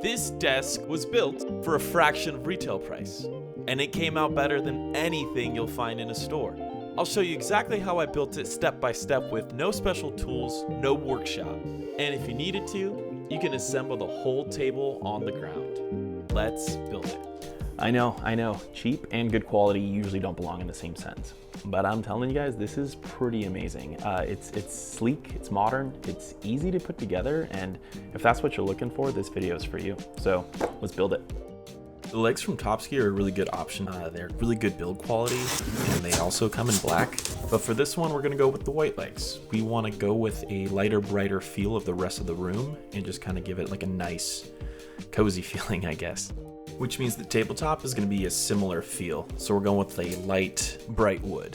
This desk was built for a fraction of retail price, and it came out better than anything you'll find in a store. I'll show you exactly how I built it step by step with no special tools, no workshop. And if you needed to, you can assemble the whole table on the ground. Let's build it. I know, cheap and good quality usually don't belong in the same sentence. But I'm telling you guys, this is pretty amazing. It's sleek, it's modern, it's easy to put together, and if that's what you're looking for, this video is for you. So let's build it. The legs from Topski are a really good option. They're really good build quality, and they also come in black. But for this one, we're gonna go with the white legs. We wanna go with a lighter, brighter feel of the rest of the room and just kind of give it like a nice, cozy feeling, I guess. Which means the tabletop is gonna be a similar feel. So we're going with a light, bright wood.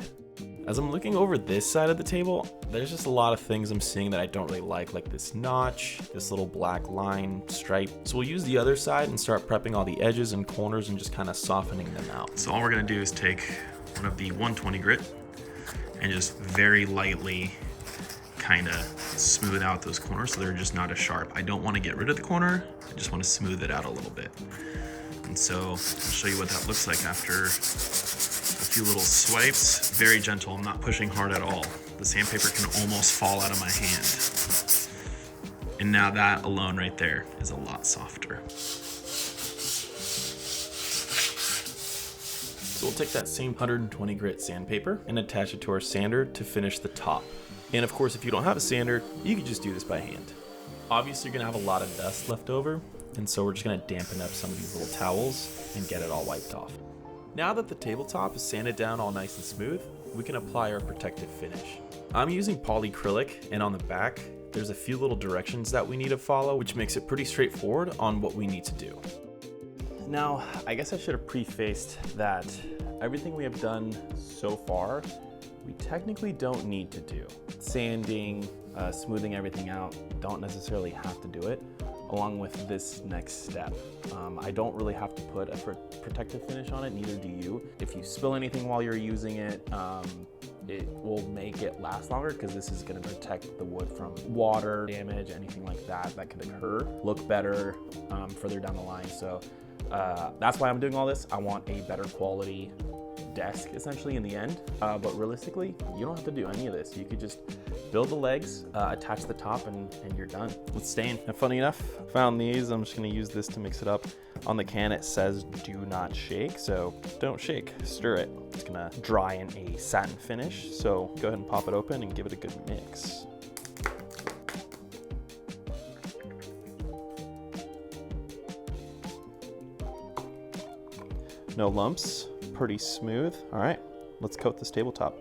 As I'm looking over this side of the table, there's just a lot of things I'm seeing that I don't really like this notch, this little black line stripe. So we'll use the other side and start prepping all the edges and corners and just kind of softening them out. So all we're gonna do is take one of the 120 grit and just very lightly kind of smooth out those corners so they're just not as sharp. I don't want to get rid of the corner, I just want to smooth it out a little bit. And so I'll show you what that looks like after a few little swipes. Very gentle, I'm not pushing hard at all. The sandpaper can almost fall out of my hand. And now that alone right there is a lot softer. So we'll take that same 120 grit sandpaper and attach it to our sander to finish the top. And of course, if you don't have a sander, you can just do this by hand. Obviously, you're gonna have a lot of dust left over, and so we're just gonna dampen up some of these little towels and get it all wiped off. Now that the tabletop is sanded down all nice and smooth, we can apply our protective finish. I'm using polyacrylic, and on the back, there's a few little directions that we need to follow, which makes it pretty straightforward on what we need to do. Now, I guess I should have prefaced that everything we have done so far, we technically don't need to do. Sanding, smoothing everything out, don't necessarily have to do it, along with this next step. I don't really have to put a protective finish on it, neither do you. If you spill anything while you're using it, it will make it last longer because this is gonna protect the wood from water damage, anything like that could occur. Look better further down the line. So that's why I'm doing all this. I want a better quality desk essentially in the end, but realistically you don't have to do any of this. You could just build the legs, attach the top, and you're done. Let's stain. And funny enough, found these. I'm just gonna use this to mix it up. On the can it says do not shake, so don't shake, stir it. It's gonna dry in a satin finish, so go ahead and pop it open and give it a good mix. No lumps, pretty smooth. All right, let's coat this tabletop.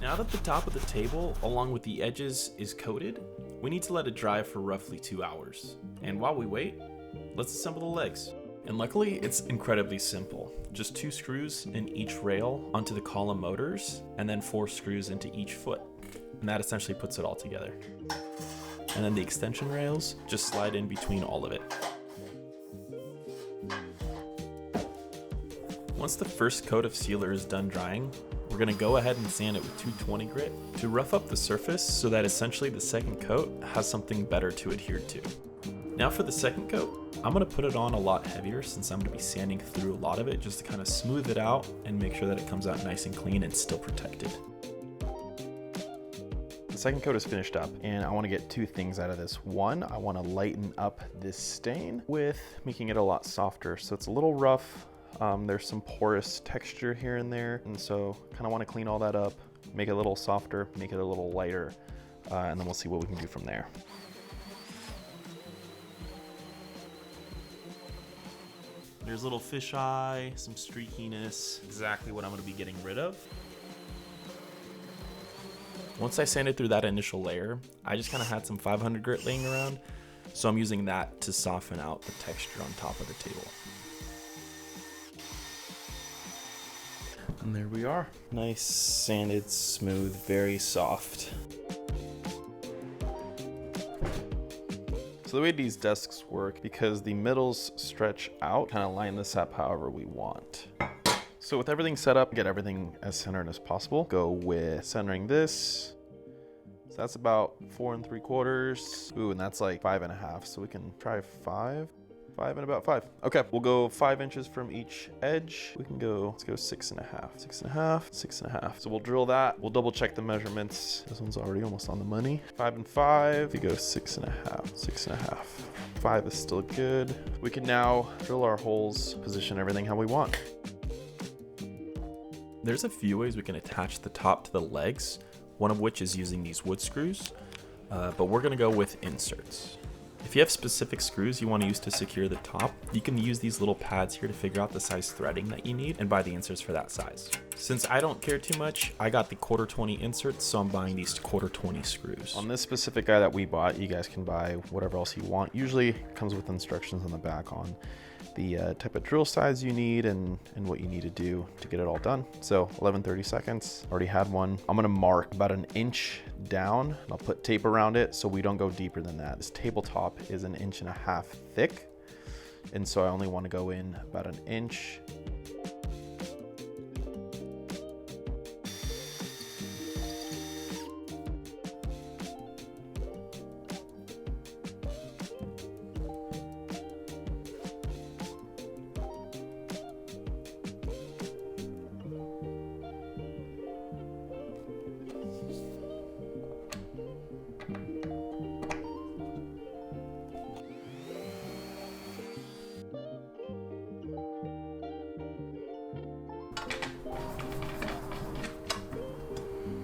Now that the top of the table, along with the edges, is coated, we need to let it dry for roughly 2 hours. And while we wait, let's assemble the legs. And luckily, it's incredibly simple. Just 2 screws in each rail onto the column motors, and then 4 screws into each foot. And that essentially puts it all together. And then the extension rails just slide in between all of it. Once the first coat of sealer is done drying, we're gonna go ahead and sand it with 220 grit to rough up the surface so that essentially the second coat has something better to adhere to. Now for the second coat, I'm gonna put it on a lot heavier since I'm gonna be sanding through a lot of it just to kind of smooth it out and make sure that it comes out nice and clean and still protected. The second coat is finished up, and I want to get 2 things out of this. One, I want to lighten up this stain with making it a lot softer. So it's a little rough. There's some porous texture here and there, and so kind of want to clean all that up, make it a little softer, make it a little lighter, and then we'll see what we can do from there. There's a little fisheye, some streakiness, exactly what I'm going to be getting rid of. Once I sanded through that initial layer, I just kind of had some 500 grit laying around, so I'm using that to soften out the texture on top of the table. And there we are. Nice, sanded, smooth, very soft. So the way these desks work, because the middles stretch out, kind of line this up however we want. So with everything set up, get everything as centered as possible. Go with centering this. So that's about 4 3/4. Ooh, and that's like 5 1/2. So we can try 5 and about 5. Okay, we'll go 5 inches from each edge. We can go, let's go 6 1/2, 6 1/2, 6 1/2. So we'll drill that. We'll double check the measurements. This one's already almost on the money. 5 and 5. We go 6 1/2, 6 1/2. 5 is still good. We can now drill our holes, position everything how we want. There's a few ways we can attach the top to the legs, one of which is using these wood screws, but we're gonna go with inserts. If you have specific screws you want to use to secure the top, you can use these little pads here to figure out the size threading that you need and buy the inserts for that size. Since I don't care too much, I got the 1/4 inserts, so I'm buying these 1/4 screws. On this specific guy that we bought, you guys can buy whatever else you want. Usually it comes with instructions on the back on the type of drill size you need and what you need to do to get it all done. So 11:30 seconds, already had one. I'm gonna mark about 1 inch down and I'll put tape around it so we don't go deeper than that. This tabletop is 1.5 inches thick, and so I only want to go in about 1 inch.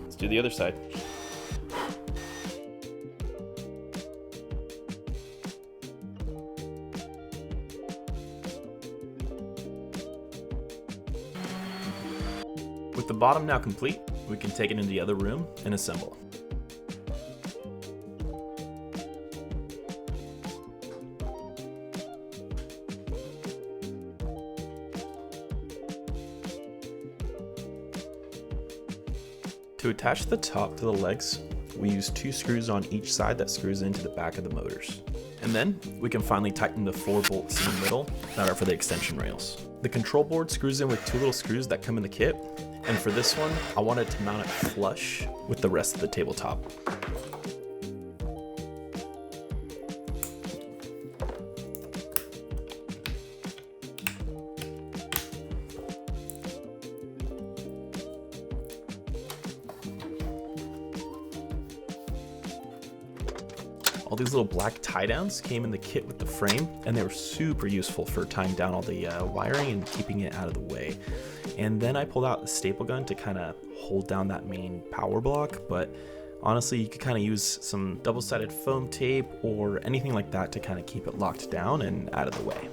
Let's do the other side. With the bottom now complete, we can take it into the other room and assemble. To attach the top to the legs, we use 2 screws on each side that screws into the back of the motors. And then we can finally tighten the 4 bolts in the middle that are for the extension rails. The control board screws in with 2 little screws that come in the kit, and for this one, I wanted to mount it flush with the rest of the tabletop. All these little black tie downs came in the kit with the frame, and they were super useful for tying down all the wiring and keeping it out of the way. And then I pulled out the staple gun to kind of hold down that main power block, but honestly you could kind of use some double-sided foam tape or anything like that to kind of keep it locked down and out of the way.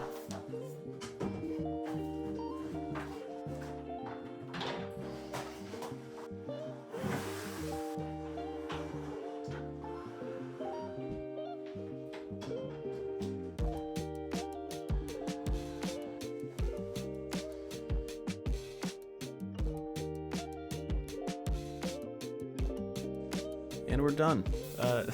And we're done.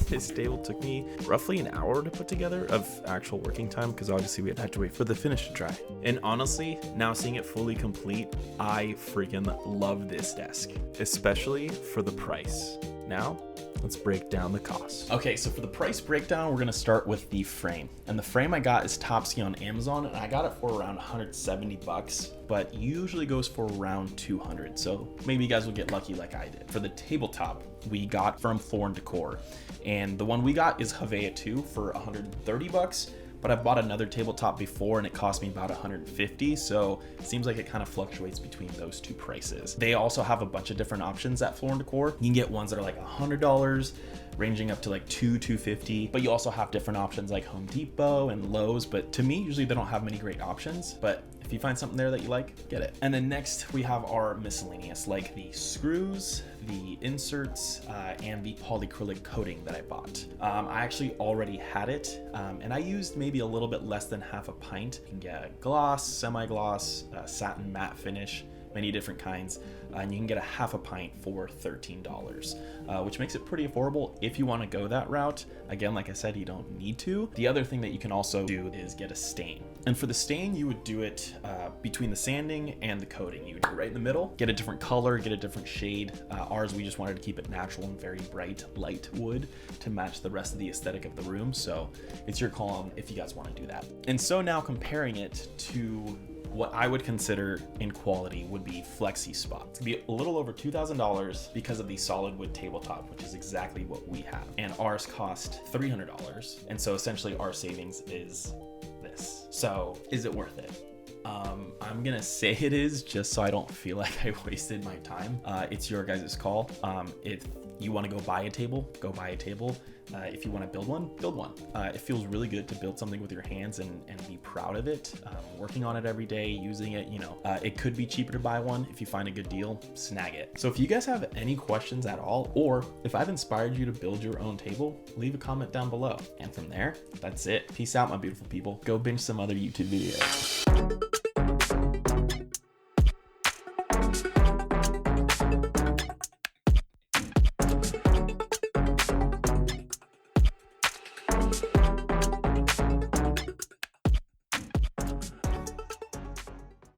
This table took me roughly an hour to put together of actual working time because obviously we had to wait for the finish to dry. And honestly, now seeing it fully complete, I freaking love this desk, especially for the price. Now, let's break down the cost. Okay, so for the price breakdown, we're gonna start with the frame. And the frame I got is Topsy on Amazon, and I got it for around 170 bucks, but usually goes for around 200. So maybe you guys will get lucky like I did. For the tabletop, we got from Floor & Decor. And the one we got is Havea 2 for 130 bucks. But I've bought another tabletop before and it cost me about 150, so it seems like it kind of fluctuates between those two prices. They also have a bunch of different options at Floor & Decor. You can get ones that are like $100, ranging up to like $250, but you also have different options like Home Depot and Lowe's, but to me, usually they don't have many great options, but if you find something there that you like, get it. And then next we have our miscellaneous, like the screws, the inserts, and the polyacrylic coating that I bought. I actually already had it, and I used maybe a little bit less than half a pint. You can get gloss, semi-gloss, satin matte finish, many different kinds, and you can get a half a pint for $13, which makes it pretty affordable if you want to go that route. Again, like I said, you don't need to. The other thing that you can also do is get a stain. And for the stain, you would do it between the sanding and the coating. You would do it right in the middle, get a different color, get a different shade. Ours, we just wanted to keep it natural and very bright, light wood to match the rest of the aesthetic of the room. So it's your call on if you guys want to do that. And so now comparing it to what I would consider in quality would be Flexi Spot. It's gonna be a little over $2,000 because of the solid wood tabletop, which is exactly what we have. And ours cost $300. And so essentially our savings is this. So is it worth it? I'm gonna say it is, just so I don't feel like I wasted my time. It's your guys' call. If you want to go buy a table, go buy a table. If you want to build one, build one. It feels really good to build something with your hands and be proud of it. Working on it every day, using it, you know, it could be cheaper to buy one. If you find a good deal, snag it. So if you guys have any questions at all, or if I've inspired you to build your own table, leave a comment down below. And from there, that's it. Peace out, my beautiful people. Go binge some other YouTube videos.